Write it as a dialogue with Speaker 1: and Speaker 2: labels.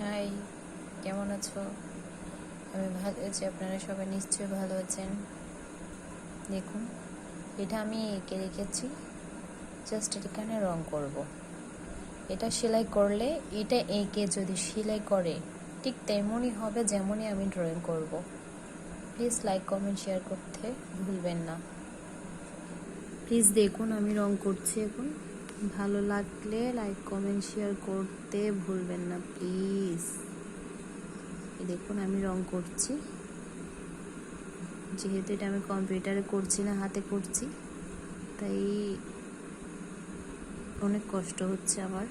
Speaker 1: High, কেমন আছো? আমি ভালো আছি, আপনারা সবাই নিশ্চয়ই ভালো আছেন। দেখুন, এটা আমি এঁকে রেখেছি, জাস্ট এখানে রং করব। এটা সেলাই করলে, এটা এঁকে যদি সেলাই করে ঠিক তেমনই হবে যেমনই আমি ড্রয়িং করব। প্লিজ লাইক কমেন্ট শেয়ার করতে ভুলবেন না। প্লিজ দেখুন আমি রং করছি এখন। ভালো লাগলে লাইক কমেন্ট শেয়ার করতে ভুলবেন না প্লিজ। দেখুন আমি রং করছি, যেহেতু এটা আমি কম্পিউটারে করছি না, হাতে করছি, তাই অনেক কষ্ট হচ্ছে আমার।